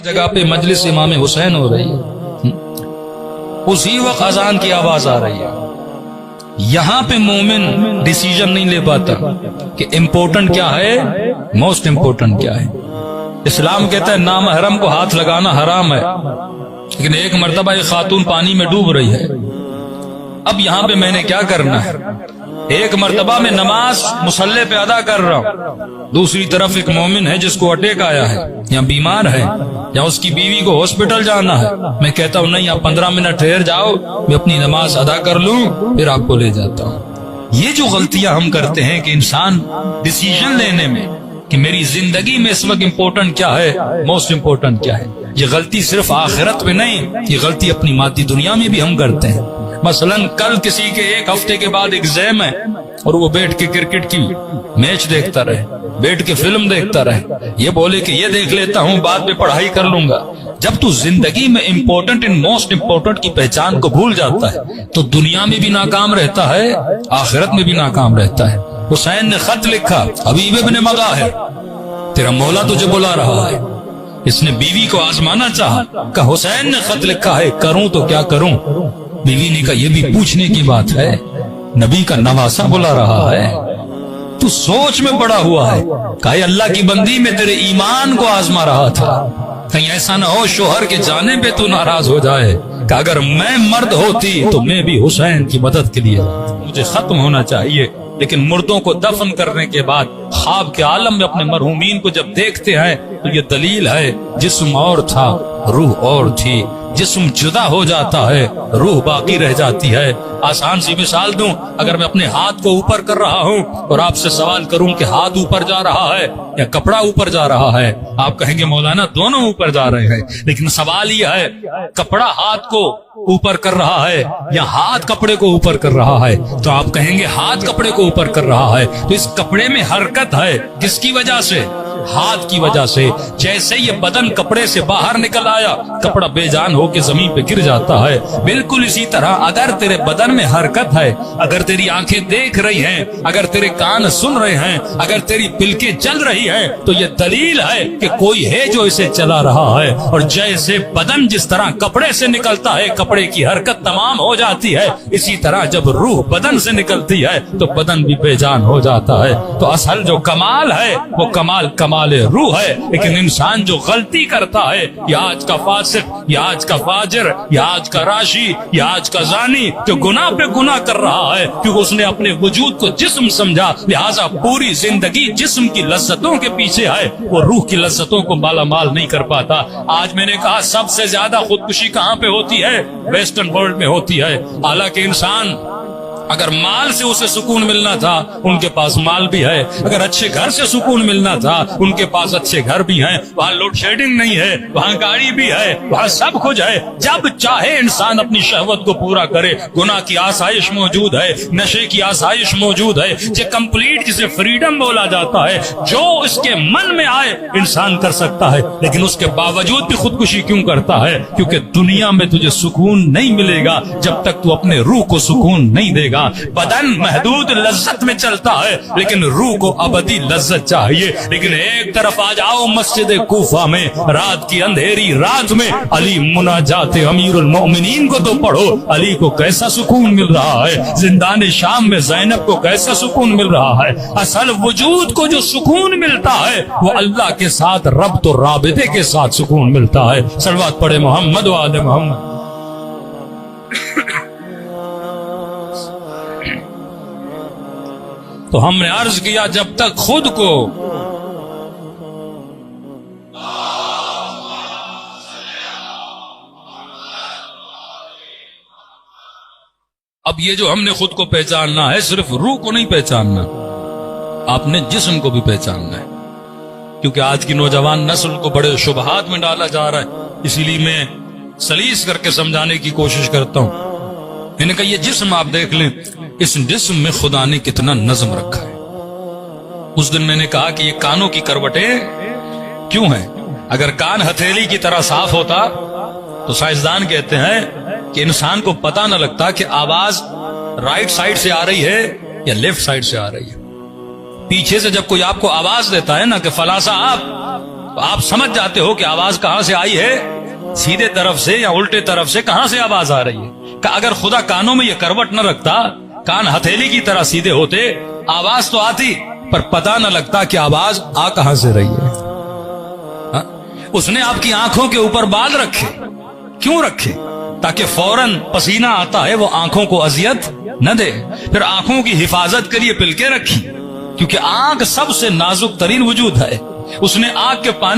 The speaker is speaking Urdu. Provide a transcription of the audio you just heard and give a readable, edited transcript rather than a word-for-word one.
جگہ پہ مجلس امام حسین ہو رہی ہے، اسی وقت اذان کی آواز آ رہی ہے، یہاں پہ مومن ڈیسیژن نہیں لے پاتا کہ امپورٹنٹ کیا ہے، موسٹ امپورٹنٹ کیا ہے۔ اسلام کہتا ہے نامحرم کو ہاتھ لگانا حرام ہے، لیکن ایک مرتبہ ایک خاتون پانی میں ڈوب رہی ہے، اب یہاں پہ میں نے کیا کرنا ہے؟ ایک مرتبہ میں نماز مصلی پہ ادا کر رہا ہوں، دوسری طرف ایک مومن ہے جس کو اٹیک آیا ہے یا بیمار ہے یا اس کی بیوی کو ہاسپٹل جانا ہے، میں کہتا ہوں نہیں آپ 15 منٹ ٹھہر جاؤ، میں اپنی نماز ادا کر لوں پھر آپ کو لے جاتا ہوں۔ یہ جو غلطیاں ہم کرتے ہیں کہ انسان ڈیسیژن لینے میں کہ میری زندگی میں اس وقت امپورٹنٹ کیا ہے، موسٹ امپورٹنٹ کیا ہے، یہ غلطی صرف آخرت میں نہیں، یہ غلطی اپنی مادی دنیا میں بھی ہم کرتے ہیں۔ مثلا کل کسی کے ایک ہفتے کے بعد ایگزام ہے اور وہ بیٹھ کے کرکٹ کی میچ دیکھتا رہے، بیٹھ کے فلم دیکھتا رہے، یہ بولے کہ یہ دیکھ لیتا ہوں بعد میں پڑھائی کر لوں گا۔ جب تو زندگی میں امپورٹنٹ ان موسٹ امپورٹنٹ کی پہچان کو بھول جاتا ہے تو دنیا میں بھی ناکام رہتا ہے، آخرت میں بھی ناکام رہتا ہے۔ حسین نے خط لکھا، حبیب ابن مظاہر تیرا مولا تجھے بلا رہا ہے۔ اس نے بیوی کو آزمانا چاہا، کہ حسین نے خط لکھا ہے کروں تو کیا کروں؟ بیوی نے کہا یہ بھی پوچھنے کی بات ہے، نبی کا نواسا بلا رہا ہے، تو سوچ میں پڑا ہوا ہے، کہا اللہ کی بندی میں تیرے ایمان کو آزما رہا تھا، کہیں ایسا نہ ہو شوہر کے جانے پہ تو ناراض ہو جائے کہ اگر میں مرد ہوتی تو میں بھی حسین کی مدد کے لیے مجھے ختم ہونا چاہیے۔ لیکن مردوں کو دفن کرنے کے بعد خواب کے عالم میں اپنے مرحومین کو جب دیکھتے ہیں تو یہ دلیل ہے جسم اور تھا روح اور تھی، جسم جدا ہو جاتا ہے روح باقی رہ جاتی ہے۔ آسان سی مثال دوں، اگر میں اپنے ہاتھ کو اوپر کر رہا ہوں اور آپ سے سوال کروں کہ ہاتھ اوپر جا رہا ہے یا کپڑا اوپر جا رہا ہے، آپ کہیں گے مولانا دونوں اوپر جا رہے ہیں، لیکن سوال یہ ہے کپڑا ہاتھ کو اوپر کر رہا ہے یا ہاتھ کپڑے کو اوپر کر رہا ہے؟ تو آپ کہیں گے ہاتھ کپڑے کو اوپر کر رہا ہے۔ تو اس کپڑے میں حرکت ہے، کس کی وجہ سے؟ ہاتھ کی وجہ سے۔ جیسے یہ بدن کپڑے سے باہر نکل آیا، کپڑا بے جان ہو کے زمین پہ گر جاتا ہے، بالکل اسی طرح اگر تیرے بدن میں حرکت ہے، اگر تیری آنکھیں دیکھ رہی ہیں، اگر تیرے کان سن رہے ہیں، اگر تیری پلکیں چل رہی ہیں، تو یہ دلیل ہے کہ کوئی ہے جو اسے چلا رہا ہے۔ اور جیسے بدن جس طرح کپڑے سے نکلتا ہے، کپڑے کی حرکت تمام ہو جاتی ہے، اسی طرح جب روح بدن سے نکلتی ہے تو بدن بھی بے جان ہو جاتا ہے۔ تو اصل جو کمال ہے وہ کمال روح ہے، لیکن انسان جو غلطی کرتا ہے، یا آج کا فاسق، یا آج کا فاجر، یا آج کا راشی، یا آج کا زانی، جو گناہ پہ گناہ کر رہا ہے کیونکہ اس نے اپنے وجود کو جسم سمجھا، لہٰذا پوری زندگی جسم کی لذتوں کے پیچھے ہے، وہ روح کی لذتوں کو مالا مال نہیں کر پاتا۔ آج میں نے کہا سب سے زیادہ خودکشی کہاں پہ ہوتی ہے؟ ویسٹرن ورلڈ میں ہوتی ہے۔ حالانکہ انسان اگر مال سے اسے سکون ملنا تھا، ان کے پاس مال بھی ہے، اگر اچھے گھر سے سکون ملنا تھا، ان کے پاس اچھے گھر بھی ہیں، وہاں لوڈ شیڈنگ نہیں ہے، وہاں گاڑی بھی ہے، وہاں سب کچھ ہے۔ جب چاہے انسان اپنی شہوت کو پورا کرے، گناہ کی آسائش موجود ہے، نشے کی آسائش موجود ہے، یہ کمپلیٹ جسے فریڈم بولا جاتا ہے، جو اس کے من میں آئے انسان کر سکتا ہے۔ لیکن اس کے باوجود بھی خودکشی کیوں کرتا ہے؟ کیونکہ دنیا میں تجھے سکون نہیں ملے گا جب تک تو اپنے روح کو سکون نہیں دے گا۔ بدن محدود لذت میں چلتا ہے، لیکن روح کو ابدی لذت چاہیے۔ لیکن ایک طرف آ جاؤ مسجد کوفہ میں، رات کی اندھیری رات میں علی مناجات امیر المؤمنین کو تو پڑھو، علی کو کیسا سکون مل رہا ہے، زندان شام میں زینب کو کیسا سکون مل رہا ہے۔ اصل وجود کو جو سکون ملتا ہے وہ اللہ کے ساتھ ربط و رابطے کے ساتھ سکون ملتا ہے۔ صلوات پڑھے محمد و آل محمد۔ تو ہم نے عرض کیا جب تک خود کو اب یہ جو ہم نے خود کو پہچاننا ہے، صرف روح کو نہیں پہچاننا، آپ نے جسم کو بھی پہچاننا ہے، کیونکہ آج کی نوجوان نسل کو بڑے شبہات میں ڈالا جا رہا ہے، اسی لیے میں سلیس کر کے سمجھانے کی کوشش کرتا ہوں۔ میں نے کہا یہ جسم آپ دیکھ لیں، اس جسم میں خدا نے کتنا نظم رکھا ہے۔ اس دن میں نے کہا کہ یہ کانوں کی کروٹیں کیوں ہیں؟ اگر کان ہتھیلی کی طرح صاف ہوتا تو سائنسدان کہتے ہیں کہ انسان کو پتہ نہ لگتا کہ آواز رائٹ سائڈ سے آ رہی ہے یا لیفٹ سائڈ سے آ رہی ہے۔ پیچھے سے جب کوئی آپ کو آواز دیتا ہے نا کہ فلاں صاحب، آپ سمجھ جاتے ہو کہ آواز کہاں سے آئی ہے، سیدھے طرف سے یا الٹے طرف سے، کہاں سے آواز آ رہی ہے. کہ اگر خدا کانوں میں یہ کروٹ نہ رکھتا، کان ہتھیلی کی طرح سیدھے ہوتے، آواز تو آتی پر پتہ نہ لگتا کہ آواز آ کہاں سے رہی ہے. ہاں؟ اس نے آپ کی آنکھوں کے اوپر بال رکھے. کیوں رکھے؟ تاکہ فوراً پسینہ آتا ہے وہ آنکھوں کو اذیت نہ دے. پھر آنکھوں کی حفاظت کے لیے پلکیں رکھی، کیونکہ آنکھ سب سے نازک ترین وجود ہے. اس نے آنکھ کے پانی